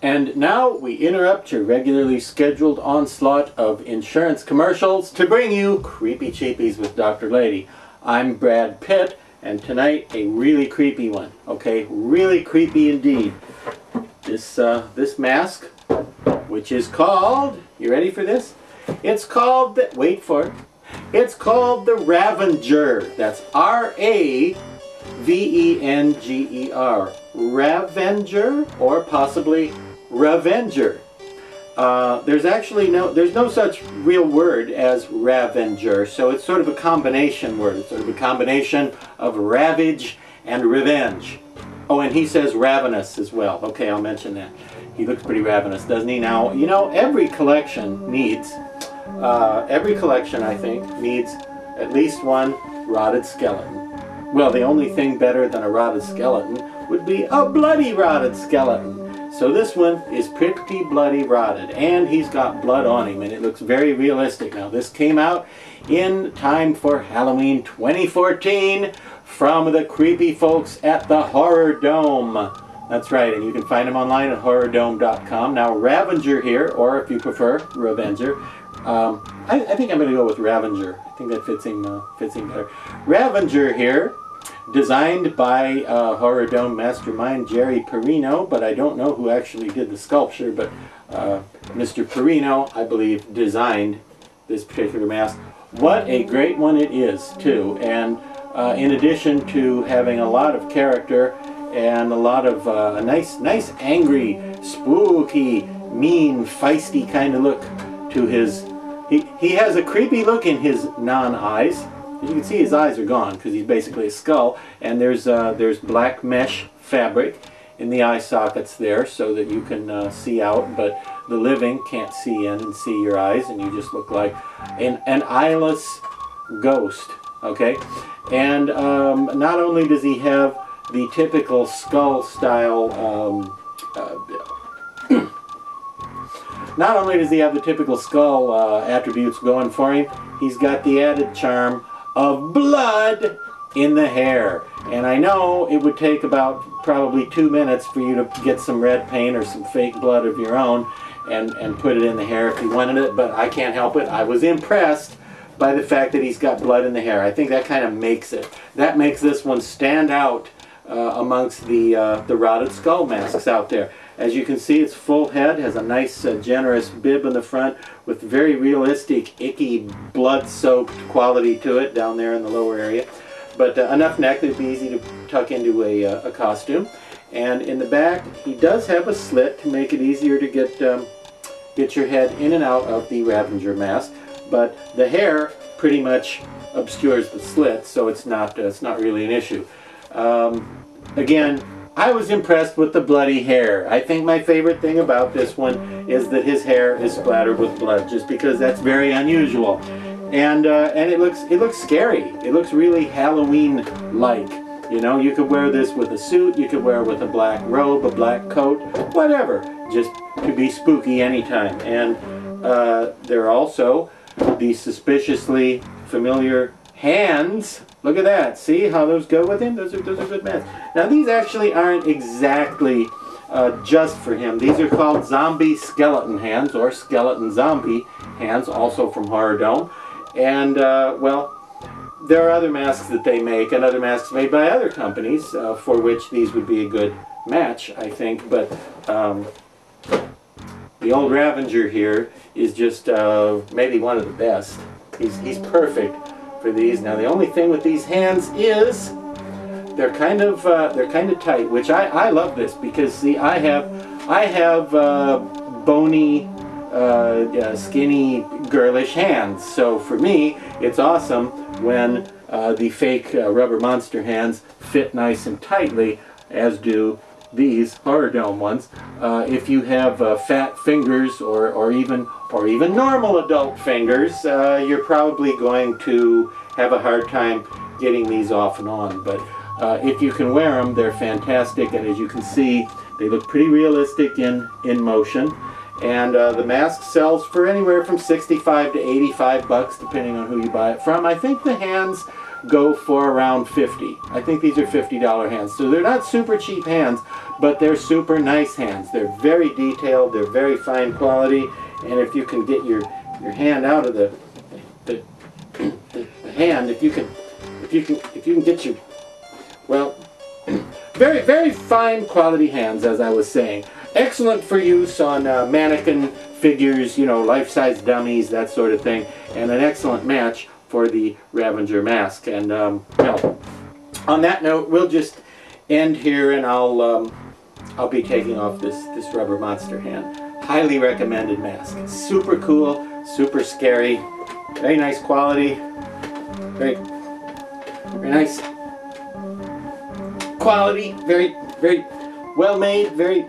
And now we interrupt your regularly scheduled onslaught of insurance commercials to bring you Creepy Cheapies with Dr. Lady. I'm Brad Pitt, and tonight a really creepy one. Okay, really creepy indeed. This mask, which is called, you ready for this? It's called, wait for it, it's called the Ravenger. That's R-A-V-E-N-G-E-R. Ravenger, or possibly Ravenger. There's no such real word as Ravenger, so it's sort of a combination word. It's sort of a combination of ravage and revenge. Oh, and he says ravenous as well. Okay, I'll mention that. He looks pretty ravenous, doesn't he? Now, you know, every collection, I think, needs at least one rotted skeleton. Well, the only thing better than a rotted skeleton would be a bloody rotted skeleton. So this one is pretty bloody rotted, and he's got blood on him, and it looks very realistic. Now, this came out in time for Halloween 2014 from the creepy folks at the Horror Dome. That's right, and you can find them online at horrordome.com. Now, Ravenger here, or if you prefer, Ravenger. I think I'm going to go with Ravenger. I think that fits him better. Ravenger here, designed by Horror Dome mastermind Jerry Perino, but I don't know who actually did the sculpture, but Mr. Perino, I believe, designed this particular mask. What a great one it is, too. And in addition to having a lot of character and a lot of a nice, angry, spooky, mean, feisty kind of look to his... He has a creepy look in his non-eyes. As you can see, his eyes are gone because he's basically a skull, and there's black mesh fabric in the eye sockets there so that you can see out, but the living can't see in and see your eyes, and you just look like an eyeless ghost. Okay, and not only does he have the typical skull style not only does he have the typical skull attributes going for him, he's got the added charm of blood in the hair. And I know it would take about probably 2 minutes for you to get some red paint or some fake blood of your own and put it in the hair if you wanted it, but I can't help it. I was impressed by the fact that he's got blood in the hair. I think that kind of makes it. That makes this one stand out amongst the rotted skull masks out there. As you can see, its full head has a nice generous bib in the front with very realistic, icky, blood-soaked quality to it down there in the lower area. But enough neck that it'd be easy to tuck into a costume. And in the back, he does have a slit to make it easier to get your head in and out of the Ravenger mask. But the hair pretty much obscures the slit, so it's not really an issue. Again, I was impressed with the bloody hair. I think my favorite thing about this one is that his hair is splattered with blood, just because that's very unusual. And it looks scary. It looks really Halloween-like. You know, you could wear this with a suit, you could wear it with a black robe, a black coat, whatever, just to be spooky anytime. And there are also the suspiciously familiar hands. Look at that. See how those go with him? Those are good masks. Now these actually aren't exactly just for him. These are called zombie skeleton hands, or skeleton zombie hands, also from Horror Dome. And well, there are other masks that they make, and other masks made by other companies for which these would be a good match, I think. But the old Ravenger here is just maybe one of the best. He's perfect for these. Now the only thing with these hands is they're kind of tight, which I love this because see, I have bony, skinny, girlish hands. So for me, it's awesome when the fake rubber monster hands fit nice and tightly, as do these Horror Dome ones. If you have fat fingers or even normal adult fingers, you're probably going to have a hard time getting these off and on. But if you can wear them, they're fantastic, and as you can see, they look pretty realistic in motion. And the mask sells for anywhere from $65 to $85, depending on who you buy it from. I think the hands go for around $50. I think these are $50 hands. So they're not super cheap hands, but they're super nice hands. They're very detailed, they're very fine quality, and if you can get your hand out of the hand, if you can get your, well, very fine quality hands, as I was saying. Excellent for use on mannequin figures, you know, life-size dummies, that sort of thing, and an excellent match for the Ravenger mask. And well, on that note, we'll just end here, and I'll be taking off this rubber monster hand. Highly recommended mask. Super cool, super scary, very nice quality, very nice quality, very well made, very